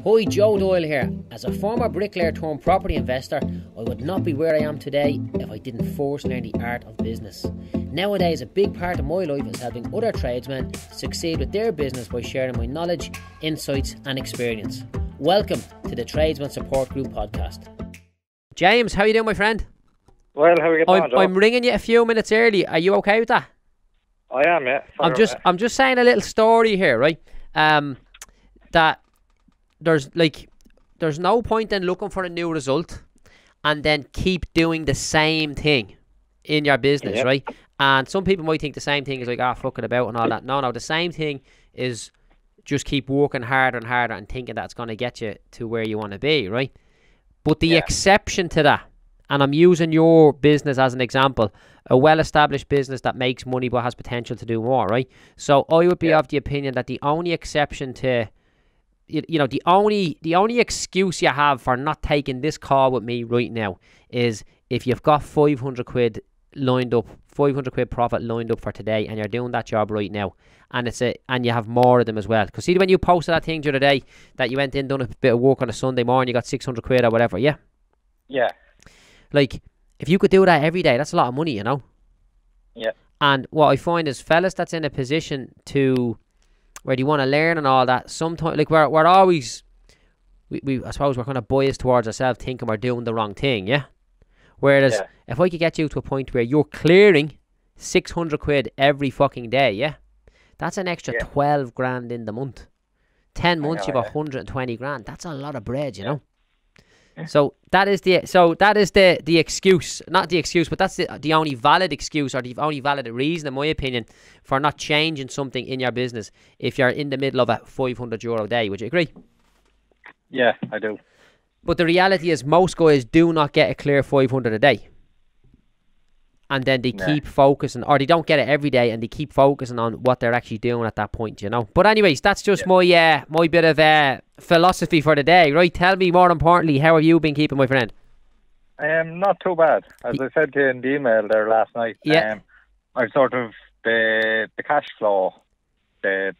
Hi, Joe Doyle here. As a former bricklayer turned property investor, I would not be where I am today if I didn't first learn the art of business. Nowadays, a big part of my life is helping other tradesmen succeed with their business by sharing my knowledge, insights and experience. Welcome to the Tradesman Support Group podcast. James, how are you doing, my friend? Well, how are you getting on, Joe? I'm ringing you a few minutes early. Are you okay with that? I am, yeah. I'm just saying a little story here, right? That there's no point in looking for a new result and then keep doing the same thing in your business, right? And some people might think the same thing is like, fucking about and all that. No, the same thing is just keep working harder and harder and thinking that's going to get you to where you want to be, right? But the exception to that, and I'm using your business as an example, a well-established business that makes money but has potential to do more, right? So I would be of the opinion that the only exception to, the only excuse you have for not taking this call with me right now is if you've got 500 quid lined up, 500 quid profit lined up for today, and you're doing that job right now, and and you have more of them as well. Because see, when you posted that thing the other day that you went in, done a bit of work on a Sunday morning, you got 600 quid or whatever, yeah? Like, if you could do that every day, that's a lot of money, you know? Yeah. And what I find is fellas that's in a position to where you want to learn and all that, sometimes, like, we're always, I suppose we're kind of biased towards ourselves thinking we're doing the wrong thing, yeah? Whereas, if I could get you to a point where you're clearing 600 quid every fucking day, yeah? That's an extra 12 grand in the month. 10 months, you've 120 grand. That's a lot of bread, you know? So that is the excuse, not the excuse, but that's the only valid excuse, or the only valid reason, in my opinion, for not changing something in your business if you're in the middle of a €500 a day. Would you agree? Yeah, I do. But the reality is most guys do not get a clear 500 a day. And then they keep focusing, or they don't get it every day, and they keep focusing on what they're actually doing at that point, you know. But anyways, that's just my bit of philosophy for the day, right? Tell me, more importantly, how have you been keeping, my friend? Not too bad. As I said to you in the email there last night, I sort of, the cash flow, the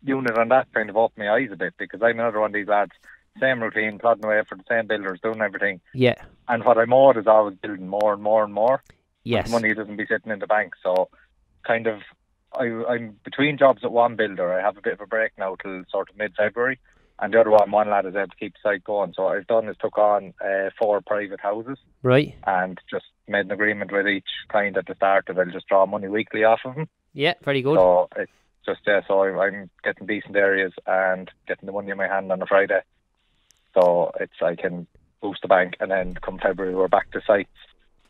unit on that kind of opened my eyes a bit, because I'm another one of these lads, same routine, plodding away for the same builders, doing everything. Yeah. And what I'm owed is always building more and more and more. Yes. The money doesn't be sitting in the bank. So kind of, I'm between jobs at one builder. I have a bit of a break now till sort of mid-February. And the other one lad is able to keep the site going. So what I've done is took on 4 private houses. Right. And just made an agreement with each client at the start that I'll just draw money weekly off of them. Yeah, very good. So it's just, so I'm getting decent areas and getting the money in my hand on a Friday. So I can boost the bank, and then come February we're back to sites,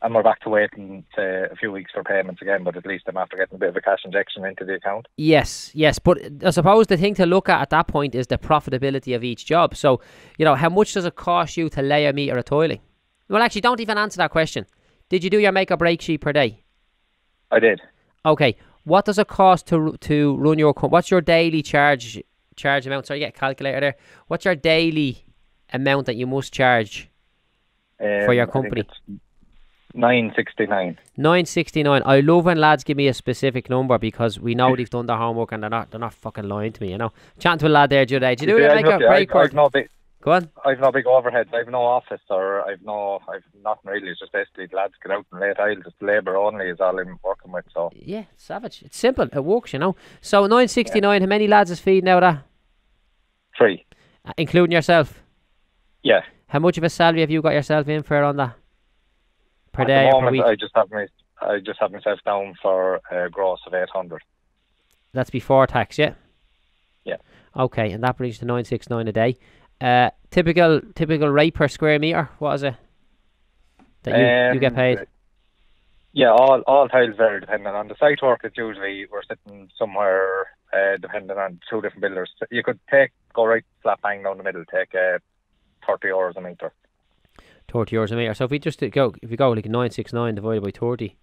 and we're back to waiting a few weeks for payments again, but at least I'm after getting a bit of a cash injection into the account. Yes, but I suppose the thing to look at that point is the profitability of each job. So, how much does it cost you to lay a metre of tiling? Well, actually, don't even answer that question. Did you do your make or break sheet per day? I did. Okay, what does it cost to run your company? What's your daily charge amount? Sorry, get a calculator there. What's your daily amount that you must charge for your company? I think it's $969. $969. I love when lads give me a specific number, because we know they've done their homework and they're not fucking lying to me, you know. Chatting to a lad there the other day. Did you do it make a break work? Go on. I've no big overheads. I've no office, or I've nothing really. It's just basically the lads get out and lay tile. Just labour only is all I'm working with. So yeah, savage. It's simple. It works, you know. So $969. How many lads is feeding out of that? 3, including yourself. Yeah. How much of a salary have you got yourself in for on that? Per At day the moment, or per week? I just have myself down for a gross of 800. That's before tax, yeah? Yeah. Okay, and that brings to 969 a day. Typical rate per square metre, what is it that you get paid? Yeah, all tiles vary depending on the site work. It's usually we're sitting somewhere depending on 2 different builders. You could go right slap bang down the middle, take €30 a metre. €30 a metre. So if we go like 969 divided by 30,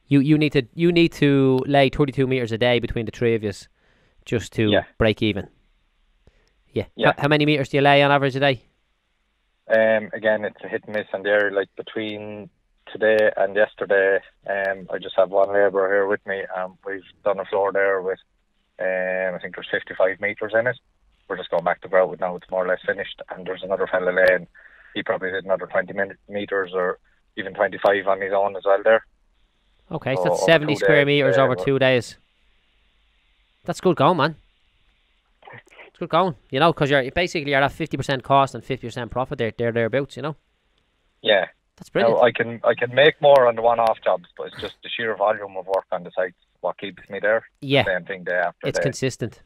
you need to lay 32 metres a day between the three of you just to break even. Yeah. How many metres do you lay on average a day? Again, it's a hit and miss, and there, like between today and yesterday, I just have one labourer here with me. We've done a floor there with, I think there's 55 metres in it. we're just going back to grout now. It's more or less finished, and there's another fella laying. He probably did another 20 meters or even 25 on his own as well there. Okay, so that's 70 square meters over 2 days. That's good going, man. It's good going, you know, because you're at 50% cost and 50% profit thereabouts, you know. Yeah. That's brilliant. Now, I can make more on the one-off jobs, but it's just the sheer volume of work on the sites what keeps me there. Yeah. Same thing day after It's day. consistent.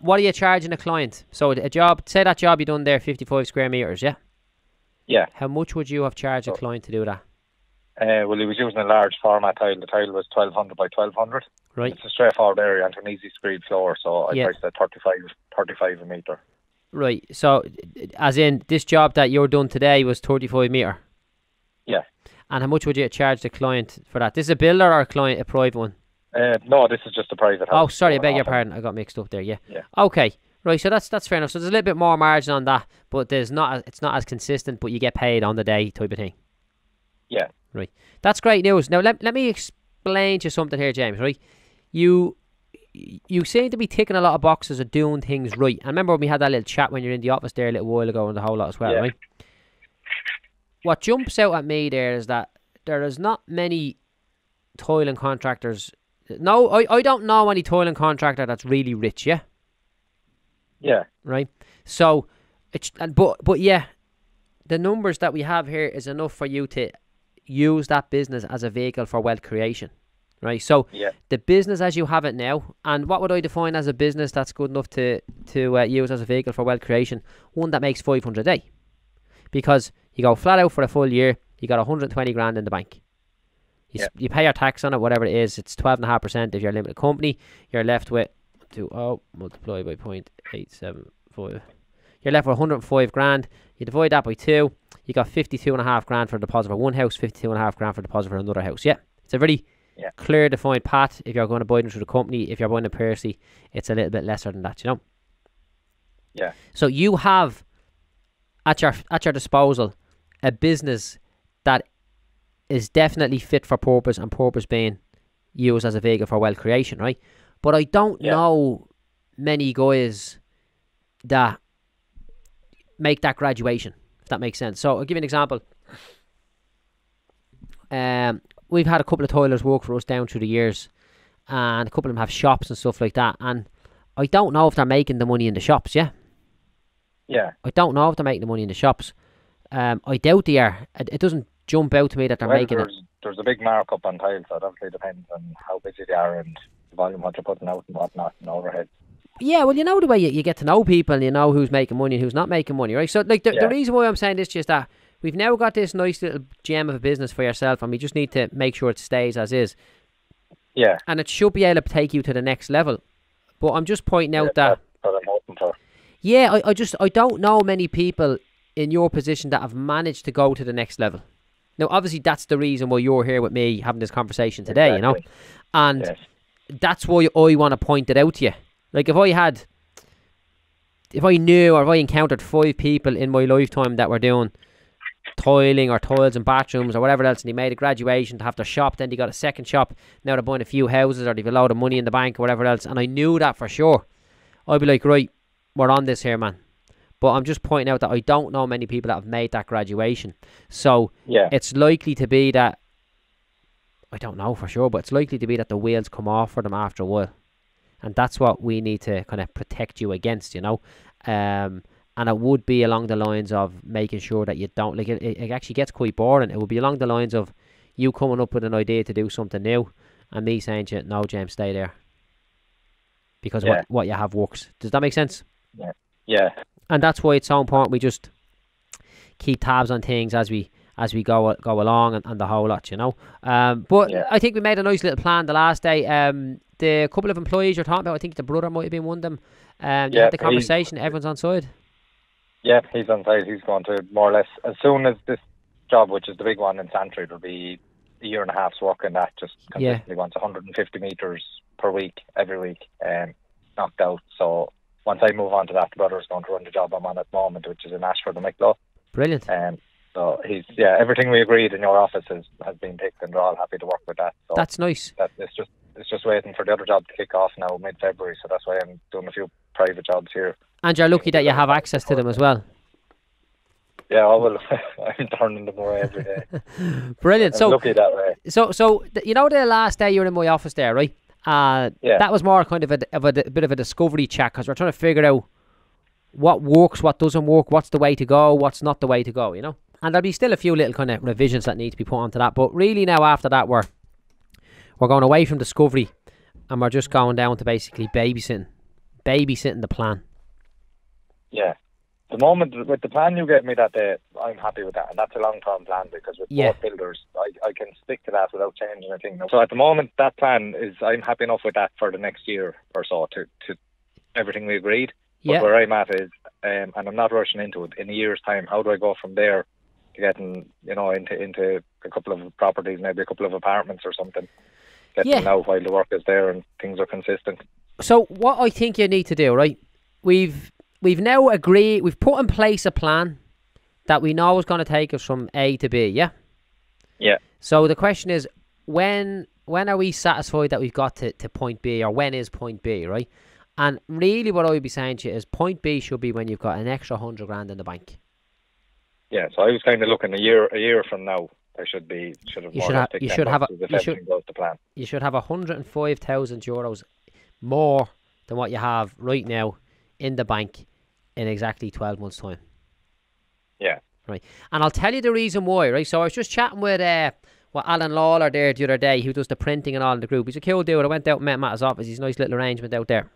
What are you charging a client? So a job, say that job you done there, 55 square meters, yeah? Yeah. How much would you have charged a client to do that? Well, he was using a large format tile. The tile was 1200 by 1200. Right. It's a straightforward area and an easy screed floor, so I Yeah. priced at 35 a metre. Right. So, as in, this job that you're done today was 35 metre? Yeah. And how much would you charge the client for that? This is a builder or a private one? No, this is just a private house. Oh, sorry, I beg your pardon. I got mixed up there, yeah. Yeah. Okay. Right, so that's fair enough. So there's a little bit more margin on that, but it's not as consistent, but you get paid on the day type of thing. Yeah. Right. That's great news. Now let me explain to you something here, James, right? You seem to be ticking a lot of boxes of doing things right. I remember when we had that little chat when you're in the office there a little while ago and the whole lot as well, Yeah. right? What jumps out at me there is that there is not many tiling contractors. No, I don't know any tiling contractor that's really rich, yeah? Yeah. Right? So, but yeah, the numbers that we have here is enough for you to use that business as a vehicle for wealth creation, right? So Yeah. the business as you have it now, and what would I define as a business that's good enough to use as a vehicle for wealth creation? One that makes 500 a day, because you go flat out for a full year, you got 120 grand in the bank. You pay your tax on it, whatever it is. It's 12.5% if you're a limited company. You're left with multiply by 0.875. You're left with 105 grand. You divide that by 2. You got 52.5 grand for a deposit for one house, 52.5 grand for a deposit for another house. Yeah, it's a very clear defined path. If you're going to buy them through the company, if you're buying a Percy, it's a little bit lesser than that, you know. Yeah. So you have at your disposal a business that is definitely fit for purpose, and purpose being used as a vehicle for wealth creation, right? But I don't know many guys that make that graduation, if that makes sense. So I'll give you an example. We've had a couple of toilers work for us down through the years, and a couple of them have shops and stuff like that, and I don't know if they're making the money in the shops, yeah? Yeah. I don't know if they're making the money in the shops. I doubt they are. It doesn't jump out to me that they're making it. There's a big markup on tiles, so it obviously depends on how busy they are and the volume what you're putting out and whatnot and overhead. Yeah, well, you know the way you get to know people, and you know who's making money and who's not making money, right? So, like, the reason why I'm saying this is just that we've now got this nice little gem of a business for yourself, and we just need to make sure it stays as is. Yeah. And it should be able to take you to the next level. But I'm just pointing out that... That's what I'm hoping for. Yeah, I don't know many people in your position that have managed to go to the next level. Now, obviously, that's the reason why you're here with me having this conversation today, you know? And that's why I want to point it out to you. Like, if I knew or if I encountered 5 people in my lifetime that were doing tiling or tiles and bathrooms or whatever else, and they made a graduation to have their shop, then they got a second shop, now they're buying a few houses or they've a load of money in the bank or whatever else, and I knew that for sure, I'd be like, right, we're on this here, man. But I'm just pointing out that I don't know many people that have made that graduation. So it's likely to be that, I don't know for sure, but it's likely to be that the wheels come off for them after a while. And that's what we need to kind of protect you against, you know. And it would be along the lines of making sure that you don't, like, it actually gets quite boring. It would be along the lines of you coming up with an idea to do something new and me saying to you, no, James, stay there. Because what you have works. Does that make sense? Yeah. Yeah. And that's why it's so important we just keep tabs on things as we go along and the whole lot, you know. But I think we made a nice little plan the last day. The couple of employees you're talking about, I think the brother might have been one of them. You had the conversation, everyone's on side? Yeah, he's on side. He's going to more or less, as soon as this job, which is the big one in Santry, it'll be a year and a half's work in that, just consistently wants 150 metres per week, every week, knocked out. So once I move on to that, the brother's going to run the job I'm on at the moment, which is in Ashford and Wicklow. Brilliant. So everything we agreed in your office has been picked, and they're all happy to work with that. So that's nice. It's just it's just waiting for the other job to kick off now mid-February. So that's why I'm doing a few private jobs here. And you're lucky that you have access to them as well. Yeah, well, I'm turning them away every day. Brilliant. I'm lucky that way. So you know the last day you were in my office there, right? That was more kind of a bit of a discovery chat because we're trying to figure out what works, what doesn't work, what's the way to go, what's not the way to go, you know? And there'll be still a few little kind of revisions that need to be put onto that. But really now after that, we're going away from discovery and we're just going down to basically babysitting the plan. Yeah. The moment, with the plan you gave me that day, I'm happy with that. And that's a long-term plan because with both builders, I can stick to that without changing anything. So at the moment, that plan is, I'm happy enough with that for the next year or so to everything we agreed. But where I'm at is, and I'm not rushing into it, in a year's time, how do I go from there to getting, you know, into a couple of properties, maybe a couple of apartments or something. Get them now while the work is there and things are consistent. So what I think you need to do, right? We've now agreed, we've put in place a plan that we know is going to take us from A to B, yeah? Yeah. So the question is, when are we satisfied that we've got to point B, or when is point B, right? And really what I would be saying to you is point B should be when you've got an extra 100 grand in the bank. Yeah, so I was kind of looking a year from now. You should have 105,000 euros more than what you have right now in the bank in exactly 12 months' time. Yeah. Right. And I'll tell you the reason why, right? So I was just chatting with Alan Lawler there the other day, who does the printing and all in the group. He's a cool dude. I went out and met him at his office. He's a nice little arrangement out there.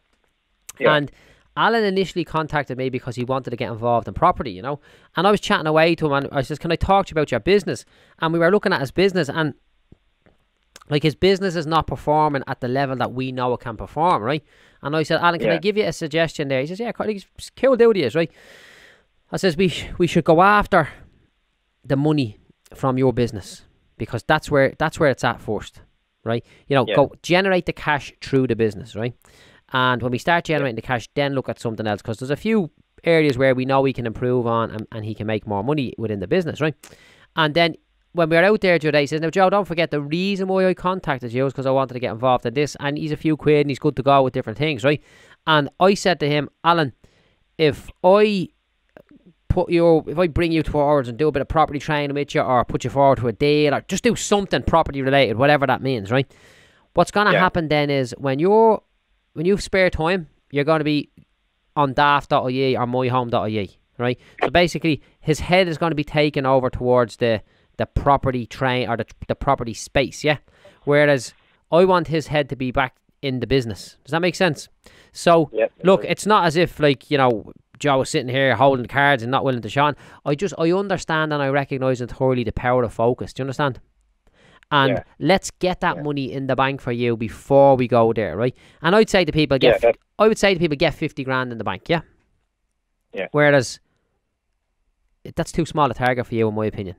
Yeah. And Alan initially contacted me because he wanted to get involved in property, you know. And I was chatting away to him and I says, can I talk to you about your business? And we were looking at his business and like his business is not performing at the level that we know it can perform, right? And I said, Alan, can I give you a suggestion there? He says, yeah, he's cool dude he is, right? I says, we should go after the money from your business because that's where it's at first, right? You know, go generate the cash through the business, right? And when we start generating the cash, then look at something else because there's a few areas where we know we can improve on and he can make more money within the business, right? And then when we were out there today, he says, now, Joe, don't forget the reason why I contacted you is because I wanted to get involved in this. And he's a few quid and he's good to go with different things, right? And I said to him, Alan, if I bring you towards and do a bit of property training with you or put you forward to a deal or just do something property related, whatever that means, right? What's going to happen then is when you've spare time, you're going to be on daft.ie or myhome.ie, right? So basically, his head is going to be taken over towards the property train or the property space, yeah? Whereas I want his head to be back in the business. Does that make sense? So, look, it's not as if, like, you know, Joe is sitting here holding the cards and not willing to shine. I understand and I recognise entirely the power of focus. Do you understand? And let's get that money in the bank for you before we go there, right? And I'd say to people, get 50 grand in the bank, yeah? Yeah. Whereas, that's too small a target for you, in my opinion.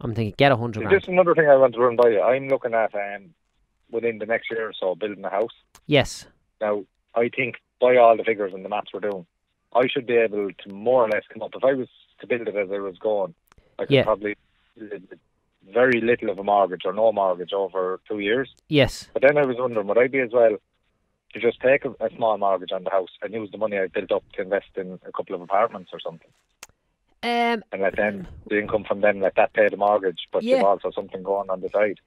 I'm thinking, get 100 grand. Just another thing I want to run by you. I'm looking at, within the next year or so, building a house. Yes. Now, I think, by all the figures and the maths we're doing, I should be able to more or less come up. If I was to build it as I was going, I could probably very little of a mortgage or no mortgage over 2 years. Yes. But then I was wondering, would I be as well to just take a small mortgage on the house and use the money I built up to invest in a couple of apartments or something? And let them, the income from them, let that pay the mortgage, but you've also something going on the side.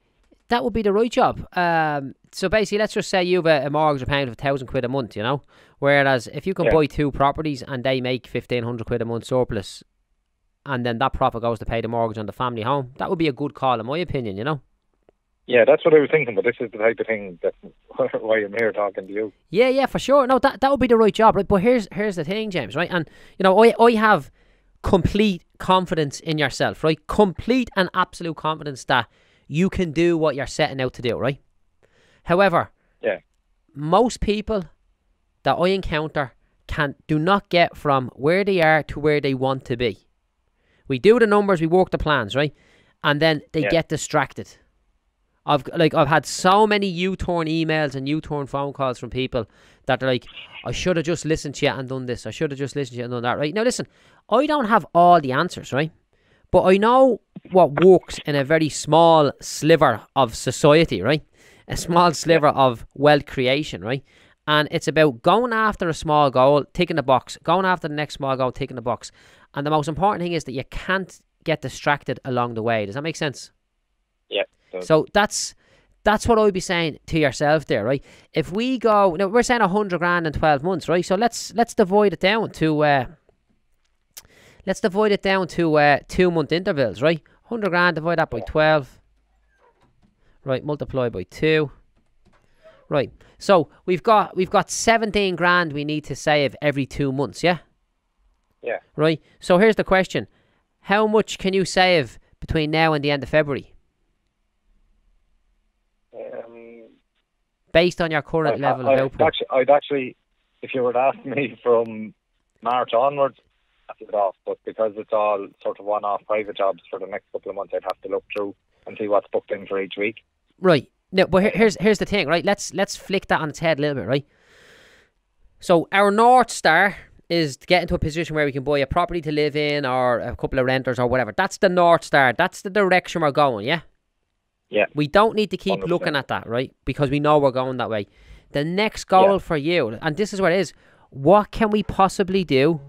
That would be the right job. So basically, let's just say you have a mortgage payment of 1,000 quid a month, you know? Whereas if you can buy 2 properties and they make 1,500 quid a month surplus, and then that profit goes to pay the mortgage on the family home, that would be a good call, in my opinion, you know? Yeah, that's what I was thinking, but this is the type of thing that's why I'm here talking to you. Yeah, for sure. No, that would be the right job, right? But here's the thing, James, right? And, you know, I have complete confidence in yourself, right? Complete and absolute confidence that you can do what you're setting out to do, right? However, most people that I encounter do not get from where they are to where they want to be. We do the numbers, we work the plans, right? And then they get distracted. I've had so many U-turn emails and U-turn phone calls from people that are like, I should have just listened to you and done this. I should have just listened to you and done that, right? Now listen, I don't have all the answers, right? But I know what works in a very small sliver of society, right? a small sliver of wealth creation, right? And it's about going after a small goal, ticking the box, going after the next small goal, ticking the box. And the most important thing is that you can't get distracted along the way. Does that make sense? Yeah. So that's what I would be saying to yourself there, right? If we go, now we're saying 100 grand in 12 months, right? So let's divide it down to 2-month intervals, right? 100 grand, divide that by 12, right? Multiply by 2, right? So we've got 17 grand we need to save every 2 months, yeah? Yeah. Right. So here's the question: how much can you save between now and the end of February? Based on your current level of output. I'd actually, if you were to ask me from March onwards, I'd it off. But because it's all sort of one-off private jobs for the next couple of months, I'd have to look through and see what's booked in for each week. Right. No, but here's the thing, right? Let's flick that on its head a little bit, right? So our North Star is to get into a position where we can buy a property to live in or a couple of renters or whatever. That's the North Star. That's the direction we're going, yeah? Yeah. We don't need to keep 100%. looking at that, right? Because we know we're going that way. The next goal for you, and this is what it is, what can we possibly do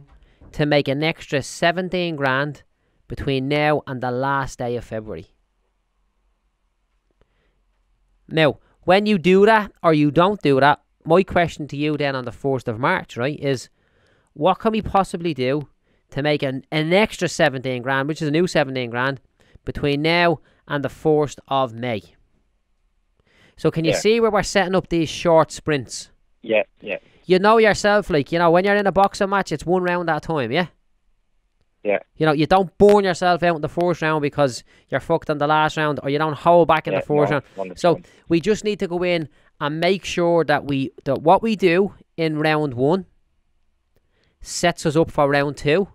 to make an extra 17 grand between now and the last day of February? Now, when you do that or you don't do that, my question to you then on the 1st of March, right, is what can we possibly do to make an extra 17 grand, which is a new 17 grand, between now and the 1st of May? So can you see where we're setting up these short sprints? Yeah. You know yourself, like, you know, when you're in a boxing match, it's one round at a time, yeah? Yeah. You know, you don't burn yourself out in the first round because you're fucked in the last round, or you don't hold back in the first round. 100%. So we just need to go in and make sure that what we do in round 1 sets us up for round 2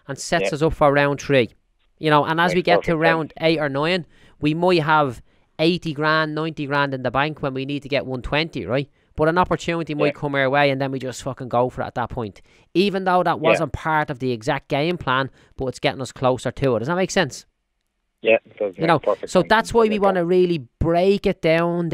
and sets us up for round 3. You know, and as we get to round 8 or 9, we might have 80 grand, 90 grand in the bank when we need to get 120, right? But an opportunity might come our way and then we just fucking go for it at that point. Even though that wasn't part of the exact game plan, but it's getting us closer to it. Does that make sense? Yeah. You know, so that's why we want to really break it down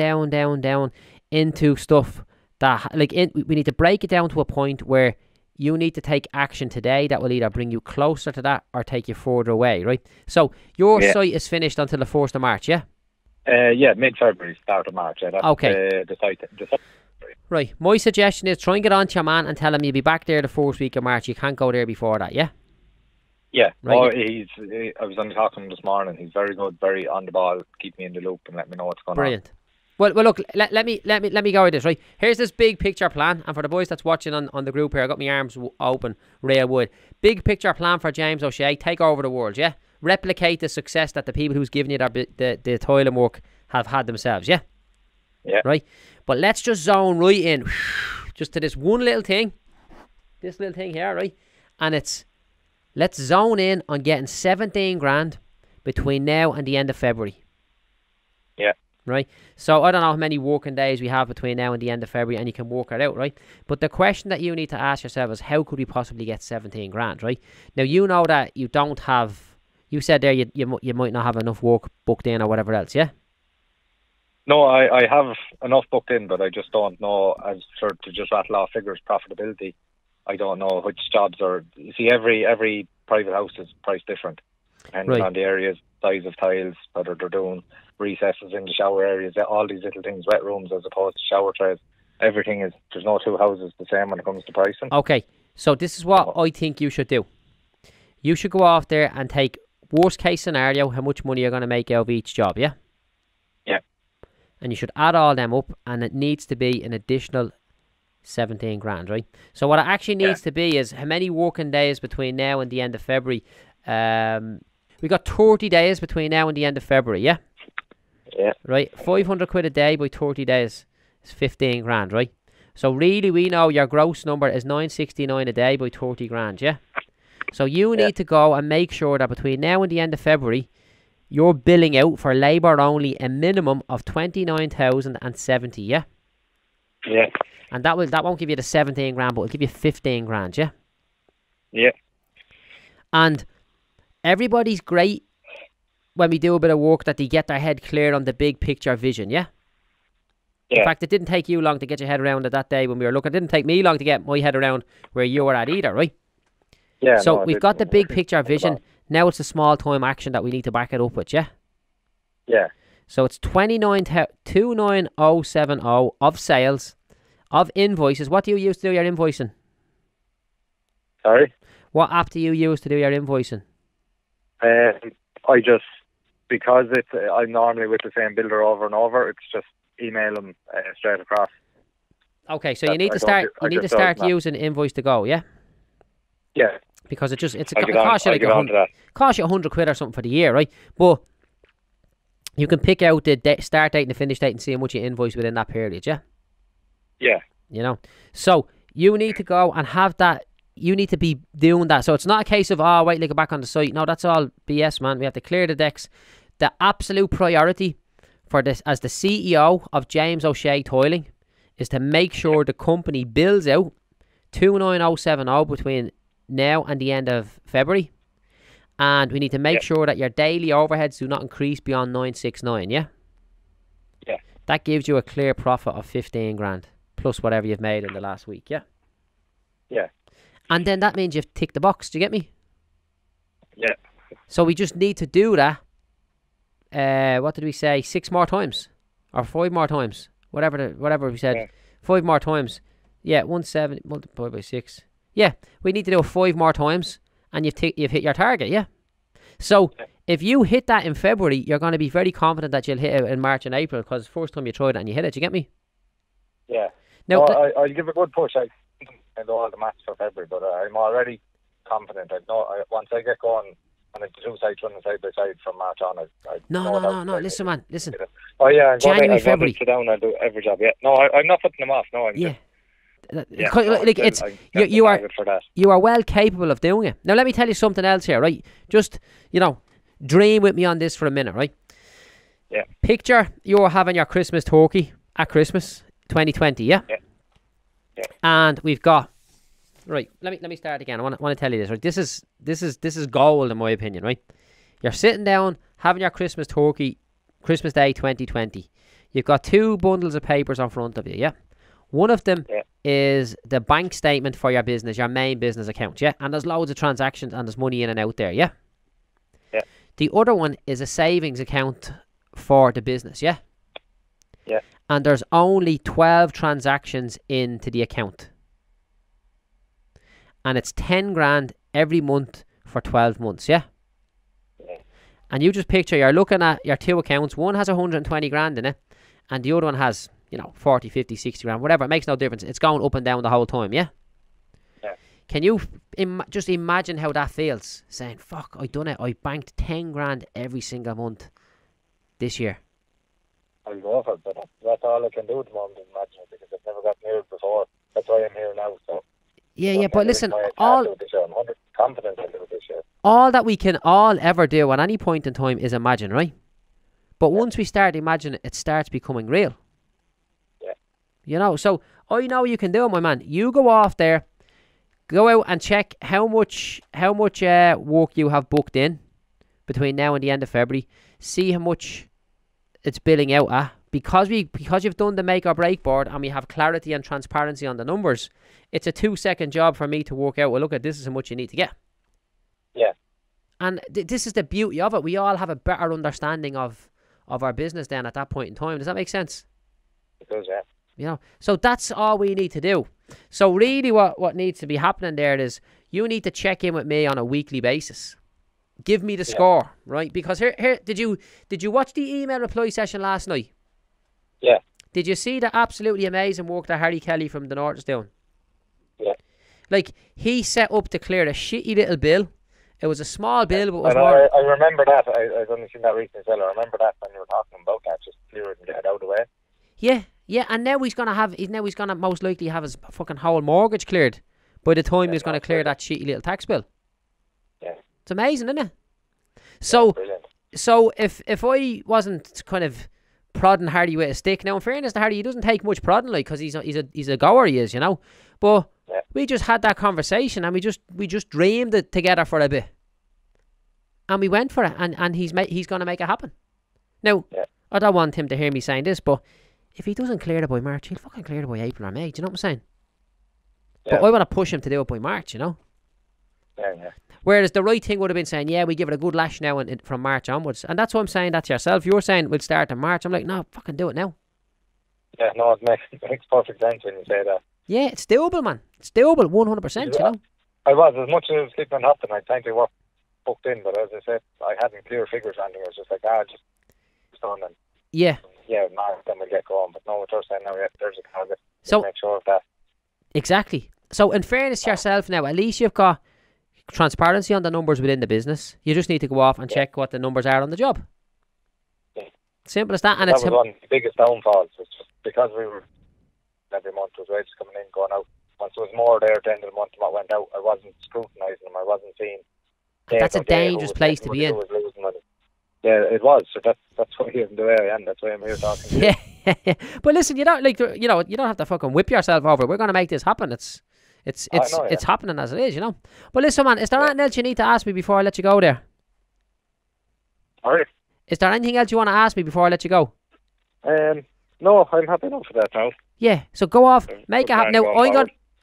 into stuff that, like, we need to break it down to a point where you need to take action today that will either bring you closer to that or take you further away, right? So your site is finished until the 1st of March, yeah? Mid-February, start of March. Yeah, that's okay. The site. Right. My suggestion is try and get on to your man and tell him you'll be back there the first week of March. You can't go there before that, yeah? Yeah. Right. I was only talking to him this morning. He's very good, very on the ball. Keep me in the loop and let me know what's going Brilliant. Well, look. Let me go with this. Right. Here's this big picture plan, and for the boys that's watching on the group here, I got my arms open, real wood. Big picture plan for James O'Shea. Take over the world, yeah. Replicate the success that the people who's giving you the toilet work have had themselves, yeah. Yeah. Right. But let's just zone right in, just to this one little thing, this little thing here, right? And let's zone in on getting 17 grand between now and the end of February. Yeah. Right? So I don't know how many working days we have between now and the end of February, and you can work it out, right? But the question that you need to ask yourself is, how could we possibly get 17 grand, right? Now, you know that you don't have, you said there you might not have enough work booked in or whatever else, yeah? No, I have enough booked in, but I just don't know, as for to just rattle off figures, profitability. I don't know which jobs are. You see, every private house is priced different, depending on the areas, size of tiles, whether they're doing recesses in the shower areas, all these little things, wet rooms as opposed to shower trays. Everything is, there's no two houses the same when it comes to pricing. Okay, so this is what I think you should do. You should go off there and take worst case scenario, how much money you're going to make out of each job, yeah? Yeah. And you should add all them up, and it needs to be an additional 17 grand, right? So what it actually needs to be is how many working days between now and the end of February. We got 30 days between now and the end of February, yeah? Yeah. Right, 500 quid a day by 30 days is 15 grand, right? So really, we know your gross number is 969 a day by 30 grand, yeah? So you need to go and make sure that between now and the end of February, you're billing out for labour only a minimum of 29,070, yeah? Yeah. And that won't give you the 17 grand, but it'll give you 15 grand, yeah? Yeah. And everybody's great when we do a bit of work that they get their head clear on the big picture vision, yeah? In Yeah. fact, it didn't take you long to get your head around it that day when we were looking. It didn't take me long to get my head around where you were at either, right? Yeah. So no, we've got the big picture Not at vision. all. Now it's the small time action that we need to back it up with, yeah? Yeah. So it's 29070 of sales, of invoices. What do you use to do your invoicing? Sorry. What app do you use to do your invoicing? I just, because I'm normally with the same builder over and over, it's just email them straight across. Okay, so you That's- need I to don't start. do- I You need to just don't start know. using Invoice to Go, yeah? Yeah. Because it I'll get on, costs you I'll like get on to that. costs you £100 or something for the year, right? But you can pick out the start date and the finish date and see how much you invoice within that period, yeah? Yeah. You know, so you need to go and have that. You need to be doing that. So it's not a case of, oh, wait till I go back on the site. No, that's all BS, man. We have to clear the decks. The absolute priority for this, as the CEO of James O'Shea Toiling, is to make sure the company bills out 29070 between now and the end of February. And we need to make sure that your daily overheads do not increase beyond 969, yeah? Yeah. That gives you a clear profit of 15 grand plus whatever you've made in the last week, yeah? Yeah. And then that means you've ticked the box. Do you get me? Yeah. So we just need to do that. What did we say? 6 more times, or 5 more times, whatever we said. Yeah. 5 more times. Yeah, 170 multiplied by 6. Yeah, we need to do it 5 more times, and you've hit your target. Yeah. So if you hit that in February, you're going to be very confident that you'll hit it in March and April, because first time you tried it and you hit it. Do you get me? Yeah. Now, No, I'll give a good push. I know all the maths for February, but I'm already confident. I know once I get going, and it's 2 sites running side by side from March on. no. Listen, man. Listen. Oh yeah, January, I'm February. going to sit down and do every job. Yeah. No, I'm not putting them off. No, I'm Yeah. Yeah, Like no, it's I'm you are target for that. you are well capable of doing it. Now let me tell you something else here, right? Just, dream with me on this for a minute, right? Yeah. Picture you're having your Christmas turkey at Christmas 2020, yeah? Yeah. Yeah. And we've got, right, let me start again. I want to tell you this, right? This is gold in my opinion, right? You're sitting down having your Christmas turkey, Christmas Day 2020. You've got 2 bundles of papers in front of you, yeah? One of them is the bank statement for your business, your main business account, yeah? And there's loads of transactions and there's money in and out there, yeah? Yeah. The other one is a savings account for the business, yeah? Yeah. And there's only 12 transactions into the account. And it's 10 grand every month for 12 months, yeah? Yeah. And you just picture, you're looking at your 2 accounts. One has 120 grand in it, and the other one has, 40, 50, 60 grand, whatever. It makes no difference. It's going up and down the whole time, yeah? Yeah. Can you just imagine how that feels? Saying, fuck, I done it. I banked 10 grand every single month this year. I'll go for it, but that's all I can do at the moment, imagine it, because I've never got near it before. That's why I'm here now, so... Yeah, but listen, I'm all 100% confident I'll do it this year. all that we can all ever do at any point in time is imagine, right? But once we start imagining, it starts becoming real. Yeah. So I know you can do it, my man. You go off there, go out and check how much work you have booked in between now and the end of February. See how much it's billing out at. Because you've done the make or break board and we have clarity and transparency on the numbers, it's a 2-second job for me to work out, well, look at this is how much you need to get. Yeah. And this is the beauty of it. We all have a better understanding of our business then at that point in time. Does that make sense? It does, yeah. So that's all we need to do. So really what needs to be happening there is you need to check in with me on a weekly basis. Give me the score, right? Because here did you watch the email reply session last night? Yeah. Did you see the absolutely amazing work that Harry Kelly from the North is doing? Yeah. Like, he set up to clear a shitty little bill. It was a small bill, but it was And more... I remember that. I've only seen that recently as well. I remember that when you were talking about that, just clear it and get it out of the way. Yeah, and now he's gonna most likely have his fucking whole mortgage cleared by the time he's gonna clear that shitty little tax bill. Yeah. It's amazing, isn't it? So, Brilliant. so if I wasn't kind of prodding Hardy with a stick, now in fairness to Hardy, he doesn't take much prodding, like, because he's a goer, he is, But we just had that conversation and we just dreamed it together for a bit, and we went for it, and he's gonna make it happen. Now, I don't want him to hear me saying this, but if he doesn't clear it by March, he'll fucking clear it by April or May. Do you know what I'm saying? Yeah. But I want to push him to do it by March, you know? Yeah. Whereas the right thing would have been saying, yeah, we give it a good lash now and from March onwards. And that's what I'm saying that to yourself. You're saying we'll start in March. I'm like, no, fucking do it now. Yeah, no, it makes perfect sense when you say that. Yeah, it's doable, man. It's doable, 100%, you know? I was, as much as it was sleeping on Hopton, I think they were booked in, but as I said, I hadn't clear figures or anything. I was just like, just done, and Yeah. March, then we'll get going. But no, what you're saying now, there's a target. So, make sure of that. Exactly. So, in fairness to yourself now, at least you've got transparency on the numbers within the business. You just need to go off and check what the numbers are on the job. Yeah. Simple as that. And that it's was one of the biggest downfalls. It's just because we were every month was wages coming in, going out. Once there was more there at the end of the month than what went out, I wasn't scrutinising them. I wasn't seeing. That's a dangerous place to be in. Yeah, it was. So that's why I'm the way I am. That's why I'm here talking to you. Yeah, but listen, you don't you don't have to fucking whip yourself over it. We're going to make this happen. It's happening as it is, you know. But listen, man, is there anything else you need to ask me before I let you go there? Alright. Is there anything else you want to ask me before I let you go? No, I'm happy enough for that now. Yeah, so go off, make it happen. Now,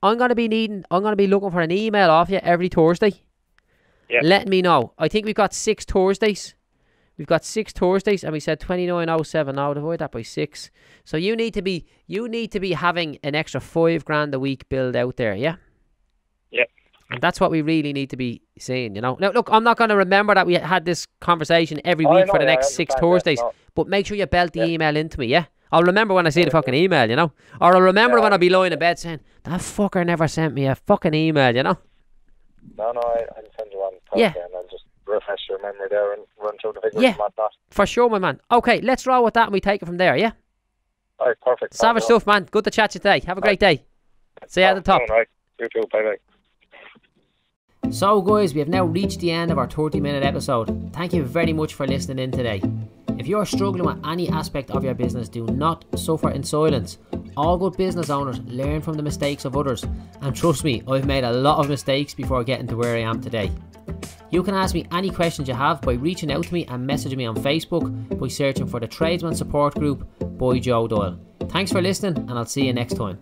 I'm going to be looking for an email off you every Thursday. Yeah. Letting me know. I think we've got 6 Thursdays. We've got 6 Thursdays, and we said 29,070. Divide that by 6. So you need to be having an extra $5,000 a week billed out there, yeah? Yeah. And that's what we really need to be saying, you know. Now, look, I'm not going to remember that we had this conversation every week for the next 6 Thursdays, but make sure you belt the email into me, yeah? I'll remember when I see the fucking email, you know? Or I'll remember when I'll be lying in bed saying, that fucker never sent me a fucking email, you know? No, I'll send you one Thursday and I'll just refresh your memory there and run through the figures and whatnot. For sure, my man. Okay, let's roll with that and we take it from there, yeah? Alright, perfect. Savage stuff, man. Good to chat to you today. Have a great day. See you at the top. Right. You too. Bye-bye. So, guys, we have now reached the end of our 30-minute episode. Thank you very much for listening in today. If you are struggling with any aspect of your business, do not suffer in silence. All good business owners learn from the mistakes of others. And trust me, I've made a lot of mistakes before getting to where I am today. You can ask me any questions you have by reaching out to me and messaging me on Facebook by searching for the Tradesman Support Group by Joe Doyle. Thanks for listening, and I'll see you next time.